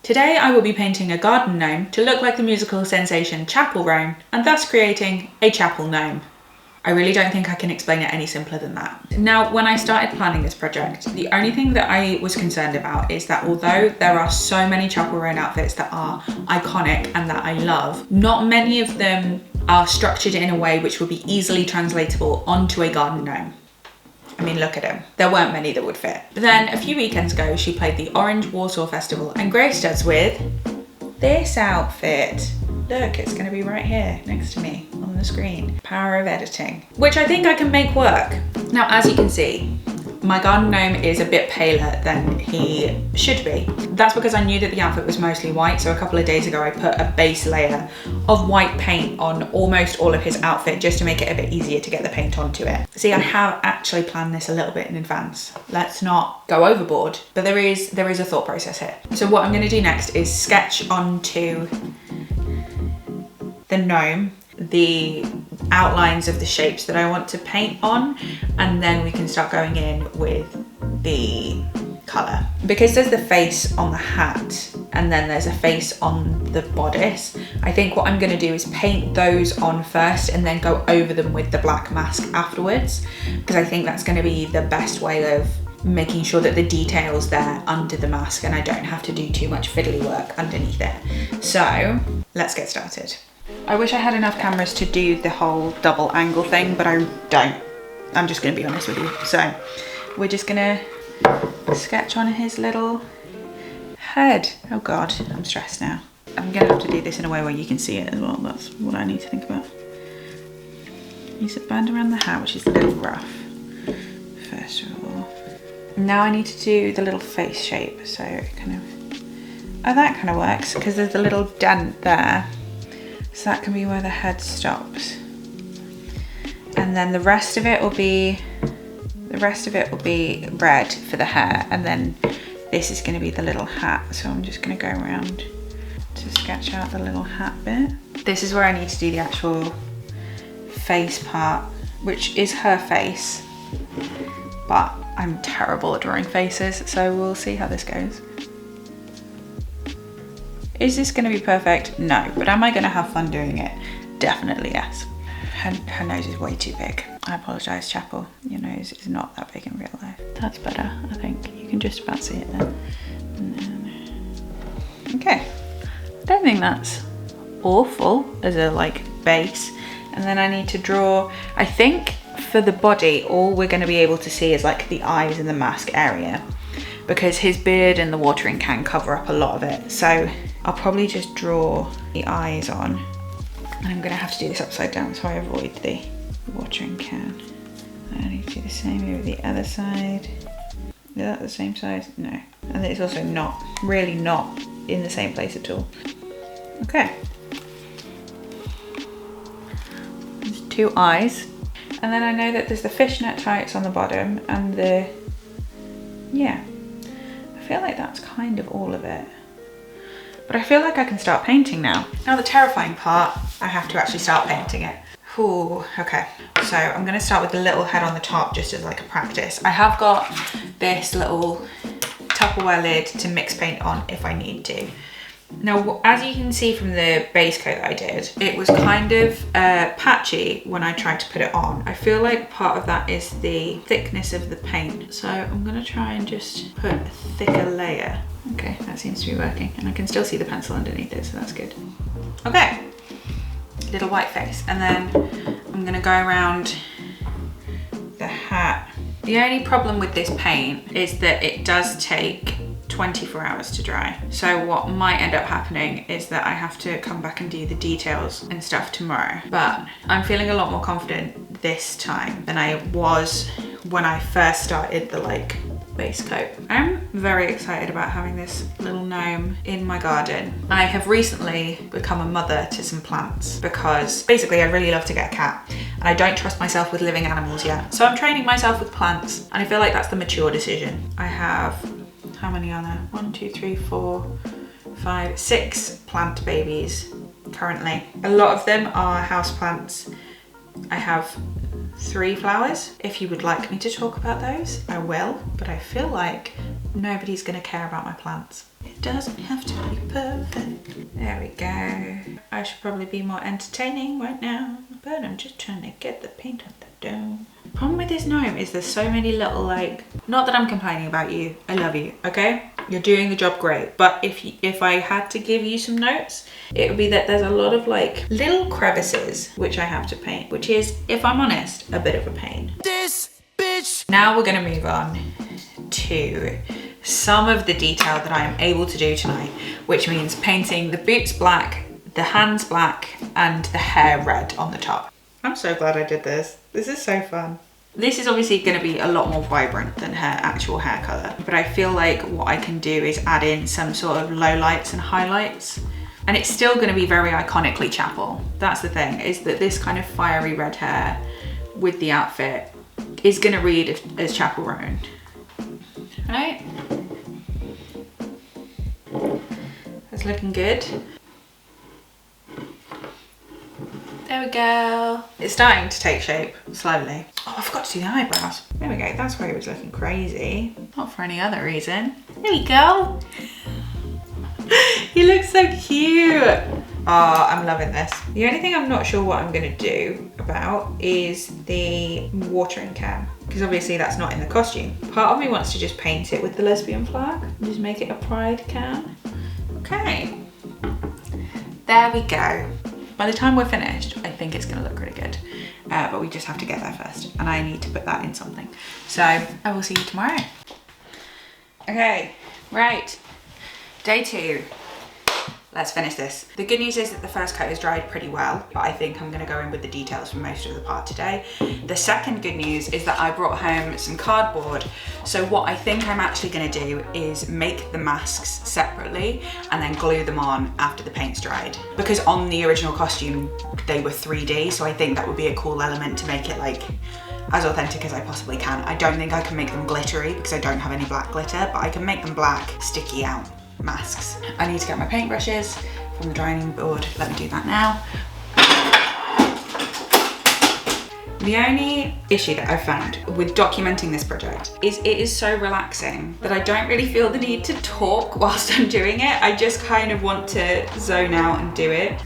Today I will be painting a garden gnome to look like the musical sensation Chappell Roan, and thus creating a Chappell Gnome. I really don't think I can explain it any simpler than that. Now, when I started planning this project, the only thing that I was concerned about is that although there are so many Chappell Roan outfits that are iconic and that I love, not many of them are structured in a way which would be easily translatable onto a garden gnome. I mean, look at him. There weren't many that would fit. But then a few weekends ago, she played the Orange Warsaw Festival and graced us with this outfit. Look, it's gonna be right here next to me on the screen. Power of editing, which I think I can make work. Now, as you can see, my garden gnome is a bit paler than he should be. That's because I knew that the outfit was mostly white, so a couple of days ago I put a base layer of white paint on almost all of his outfit just to make it a bit easier to get the paint onto it. See, I have actually planned this a little bit in advance. Let's not go overboard, but there is a thought process here. So what I'm gonna do next is sketch onto the gnome the outlines of the shapes that I want to paint on, and then we can start going in with the colour. Because there's the face on the hat and then there's a face on the bodice, I think what I'm going to do is paint those on first and then go over them with the black mask afterwards, because I think that's going to be the best way of making sure that the detail's there under the mask and I don't have to do too much fiddly work underneath it. So let's get started. I wish I had enough cameras to do the whole double angle thing, but I don't. I'm just gonna be honest with you. So we're just gonna sketch on his little head. Oh God, I'm stressed now. I'm gonna have to do this in a way where you can see it as well. That's what I need to think about. Use a band around the hat, which is a little rough, first of all. Now I need to do the little face shape. So kind of, oh, that kind of works because there's a little dent there. So that can be where the head stops. And then the rest of it will be red for the hair. And then this is gonna be the little hat. So I'm just gonna go around to sketch out the little hat bit. This is where I need to do the actual face part, which is her face. But I'm terrible at drawing faces, so we'll see how this goes. Is this going to be perfect? No, but am I going to have fun doing it? Definitely yes. Her nose is way too big. I apologise, Chappell. Your nose is not that big in real life. That's better, I think. You can just about see it there. Okay. I don't think that's awful as a base. And then I need to draw, I think for the body, all we're going to be able to see is the eyes and the mask area, because his beard and the watering can cover up a lot of it. So I'll probably just draw the eyes on, and I'm gonna have to do this upside down so I avoid the watering can. I need to do the same with the other side. Is that the same size? No. And it's also really not in the same place at all. Okay. There's two eyes. And then I know that there's the fishnet tights on the bottom and yeah. I feel like that's kind of all of it. But I feel like I can start painting now. Now the terrifying part, I have to actually start painting it. Ooh, okay. So I'm gonna start with the little head on the top just as a practice. I have got this little Tupperware lid to mix paint on if I need to. Now, as you can see from the base coat that I did, it was kind of patchy when I tried to put it on. I feel like part of that is the thickness of the paint. So I'm gonna try and just put a thicker layer. Okay, that seems to be working. And I can still see the pencil underneath it, so that's good. Okay, little white face. And then I'm gonna go around the hat. The only problem with this paint is that it does take 24 hours to dry. So what might end up happening is that I have to come back and do the details and stuff tomorrow. But I'm feeling a lot more confident this time than I was when I first started the base coat. I'm very excited about having this little gnome in my garden. I have recently become a mother to some plants because basically I really love to get a cat and I don't trust myself with living animals yet. So I'm training myself with plants and I feel like that's the mature decision. I have, how many are there? 1, 2, 3, 4, 5, 6 plant babies currently. A lot of them are houseplants. I have 3 flowers. If you would like me to talk about those, I will, but I feel like nobody's gonna care about my plants. doesn't have to be perfect. There we go. I should probably be more entertaining right now, but I'm just trying to get the paint on the dome. Problem with this gnome is there's so many little, like, not that I'm complaining about you, I love you, okay? You're doing the job great, but if I had to give you some notes, it would be that there's a lot of like little crevices which I have to paint, which is, if I'm honest, a bit of a pain. This bitch! Now we're gonna move on to some of the detail that I am able to do tonight, which means painting the boots black, the hands black, and the hair red on the top. I'm so glad I did this. This is so fun. This is obviously going to be a lot more vibrant than her actual hair colour, but I feel like what I can do is add in some sort of lowlights and highlights, and it's still going to be very iconically Chappell. That's the thing, is that this kind of fiery red hair with the outfit is going to read as Chappell Roan. Right? That's looking good. There we go. It's starting to take shape slowly. Oh, I forgot to do the eyebrows. There we go, that's why it was looking crazy. Not for any other reason. There we go. He looks so cute. Oh, I'm loving this. The only thing I'm not sure what I'm gonna do about is the watering can, because obviously that's not in the costume. Part of me wants to just paint it with the lesbian flag and just make it a pride can. Okay, there we go. By the time we're finished, I think it's gonna look really good, but we just have to get there first, and I need to put that in something. So I will see you tomorrow. Okay, right, day 2. Let's finish this. The good news is that the first coat has dried pretty well, but I think I'm gonna go in with the details for most of the part today. The second good news is that I brought home some cardboard. So what I think I'm actually gonna do is make the masks separately and then glue them on after the paint's dried. Because on the original costume, they were 3D, so I think that would be a cool element to make it like as authentic as I possibly can. I don't think I can make them glittery because I don't have any black glitter, but I can make them black, sticky out masks. I need to get my paintbrushes from the drying board. Let me do that now. The only issue that I've found with documenting this project is it is so relaxing that I don't really feel the need to talk whilst I'm doing it. I just kind of want to zone out and do it.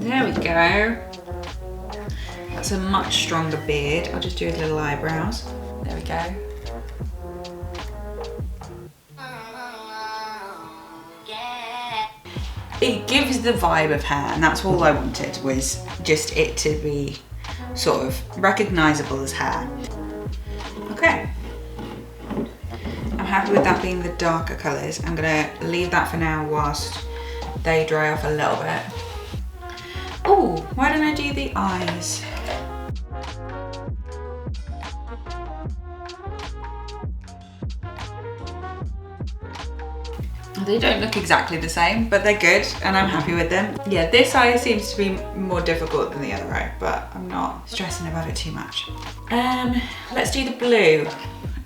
There we go. That's a much stronger beard. I'll just do his little eyebrows. There we go. It gives the vibe of hair, and that's all I wanted, was just it to be sort of recognisable as hair. Okay. I'm happy with that being the darker colours. I'm gonna leave that for now whilst they dry off a little bit. Oh, why don't I do the eyes? They don't look exactly the same, but they're good and I'm happy with them. Yeah, this eye seems to be more difficult than the other eye, but I'm not stressing about it too much. Let's do the blue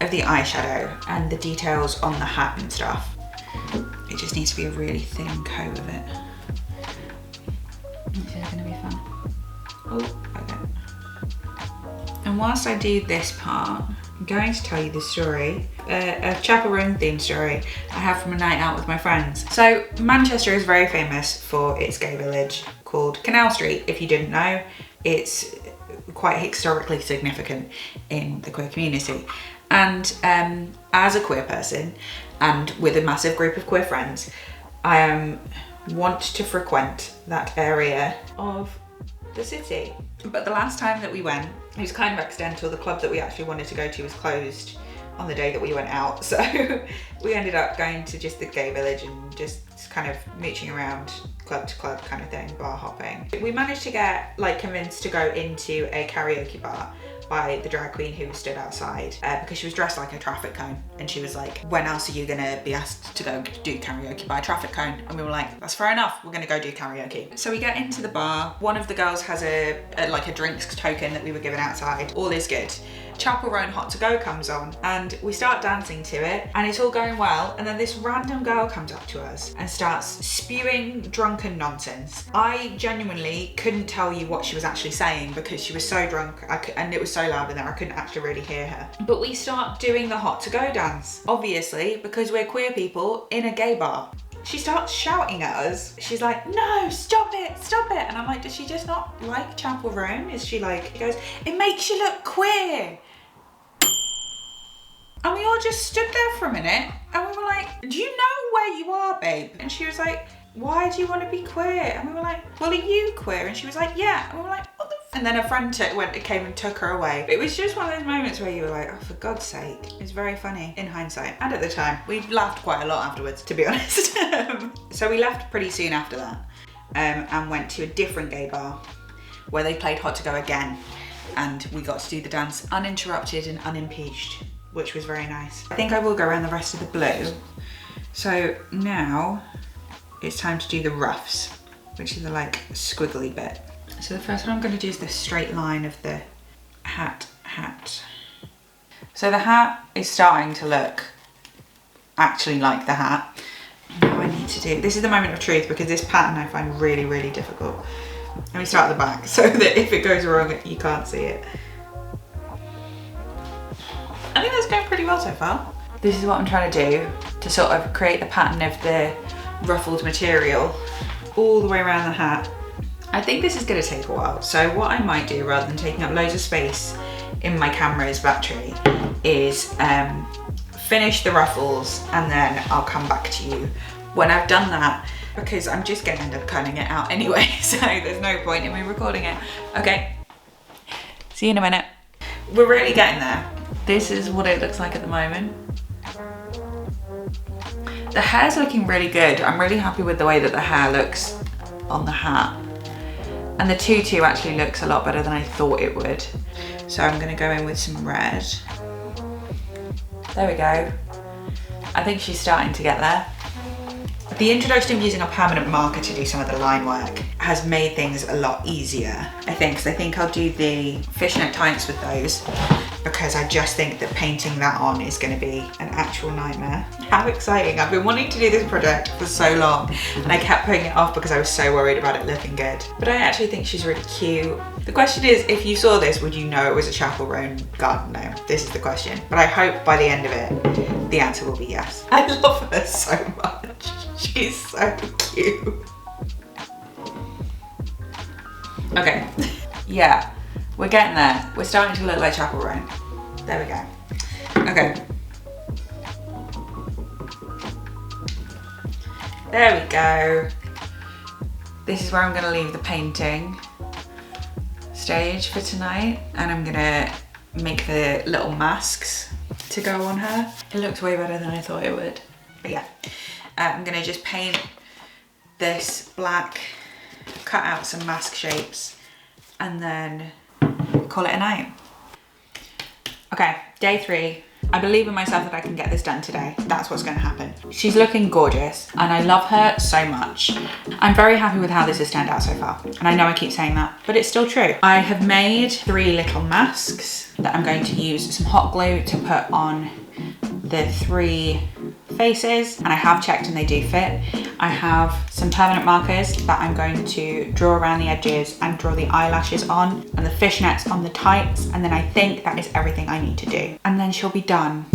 of the eyeshadow and the details on the hat and stuff. It just needs to be a really thin coat of it. This is gonna be fun. Oh, okay. And whilst I do this part, I'm going to tell you the story, a Chappell Roan themed story I have from a night out with my friends. So Manchester is very famous for its gay village called Canal Street. If you didn't know, it's quite historically significant in the queer community. And as a queer person and with a massive group of queer friends, I want to frequent that area of the city. But the last time that we went, it was kind of accidental. The club that we actually wanted to go to was closed on the day that we went out. So we ended up going to just the gay village and just kind of mooching around club to club kind of thing, bar hopping. We managed to get like convinced to go into a karaoke bar by the drag queen who stood outside because she was dressed like a traffic cone, and she was like, when else are you gonna be asked to go do karaoke by a traffic cone? And we were like, that's fair enough, we're gonna go do karaoke. So we get into the bar. One of the girls has a drinks token that we were given outside. All is good. Chappell Roan Hot to Go comes on and we start dancing to it and it's all going well, and then this random girl comes up to us and and starts spewing drunken nonsense. I genuinely couldn't tell you what she was actually saying because she was so drunk and it was so loud in there I couldn't actually really hear her. But we start doing the hot to go dance, obviously, because we're queer people in a gay bar. She starts shouting at us. She's like, no, stop it, stop it. And I'm like, does she just not like Chappell Roan? Is she like, she goes, it makes you look queer. And we all just stood there for a minute and we were like, do you know where you are, babe? And she was like, why do you want to be queer? And we were like, well, are you queer? And she was like, yeah. And we were like, what the f? And then a friend came and took her away. It was just one of those moments where you were like, oh, for God's sake. It's very funny in hindsight. And at the time, we laughed quite a lot afterwards, to be honest. So we left pretty soon after that and went to a different gay bar where they played Hot to Go again. And we got to do the dance uninterrupted and unimpeached, which was very nice. I think I will go around the rest of the blue. So now it's time to do the ruffs, which is the like squiggly bit. So the first one I'm going to do is the straight line of the hat. So the hat is starting to look actually like the hat. Now I need to do, this is the moment of truth because this pattern I find really, really difficult. Let me start at the back so that if it goes wrong, you can't see it. I think that's going pretty well so far. This is what I'm trying to do to sort of create the pattern of the ruffled material all the way around the hat. I think this is going to take a while. So what I might do, rather than taking up loads of space in my camera's battery, is finish the ruffles and then I'll come back to you when I've done that, because I'm just going to end up cutting it out anyway. So there's no point in me recording it. Okay, see you in a minute. We're really getting there. This is what it looks like at the moment. The hair's looking really good. I'm really happy with the way that the hair looks on the hat. And the tutu actually looks a lot better than I thought it would. So I'm gonna go in with some red. There we go. I think she's starting to get there. The introduction of using a permanent marker to do some of the line work has made things a lot easier, I think, because I think I'll do the fishnet tights with those, because I just think that painting that on is going to be an actual nightmare. How exciting. I've been wanting to do this project for so long and I kept putting it off because I was so worried about it looking good. But I actually think she's really cute. The question is, if you saw this, would you know it was a Chappell Roan Garden Gnome? This is the question. But I hope by the end of it, the answer will be yes. I love her so much. She's so cute. Okay, yeah, we're getting there. We're starting to look like Chappell Roan. There we go. Okay. There we go. This is where I'm gonna leave the painting stage for tonight, and I'm gonna make the little masks to go on her. It looks way better than I thought it would. But yeah, I'm gonna just paint this black, cut out some mask shapes, and then call it a night. Okay, day 3. I believe in myself that I can get this done today. That's what's gonna happen. She's looking gorgeous and I love her so much. I'm very happy with how this has turned out so far. And I know I keep saying that, but it's still true. I have made 3 little masks that I'm going to use some hot glue to put on the 3 faces, and I have checked and they do fit. I have some permanent markers that I'm going to draw around the edges and draw the eyelashes on, and the fishnets on the tights, and then I think that is everything I need to do. And then she'll be done.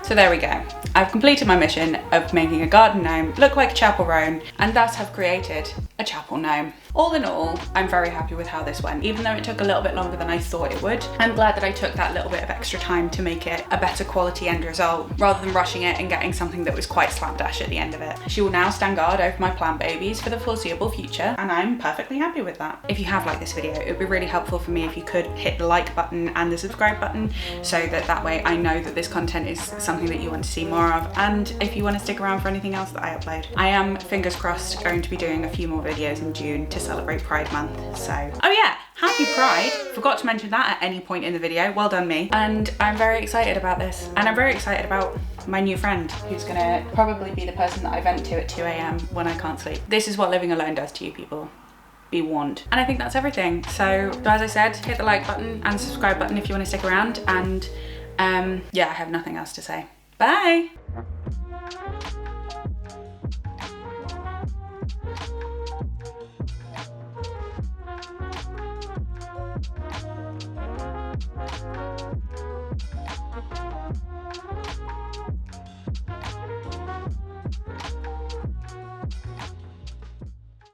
So there we go. I've completed my mission of making a garden gnome look like a Chappell Roan, and thus have created a Chappell Gnome. All in all, I'm very happy with how this went, even though it took a little bit longer than I thought it would. I'm glad that I took that little bit of extra time to make it a better quality end result, rather than rushing it and getting something that was quite slapdash at the end of it. She will now stand guard over my plant babies for the foreseeable future, and I'm perfectly happy with that. If you have liked this video, it would be really helpful for me if you could hit the like button and the subscribe button, so that way I know that this content is something that you want to see more of, and if you want to stick around for anything else that I upload. I am, fingers crossed, going to be doing a few more videos in June to celebrate Pride Month, so. Oh yeah, happy Pride. Forgot to mention that at any point in the video. Well done me. And I'm very excited about this. And I'm very excited about my new friend, who's gonna probably be the person that I vent to at 2 AM when I can't sleep. This is what living alone does to you, people. Be warned. And I think that's everything. So as I said, hit the like button and subscribe button if you want to stick around. And yeah, I have nothing else to say. Bye.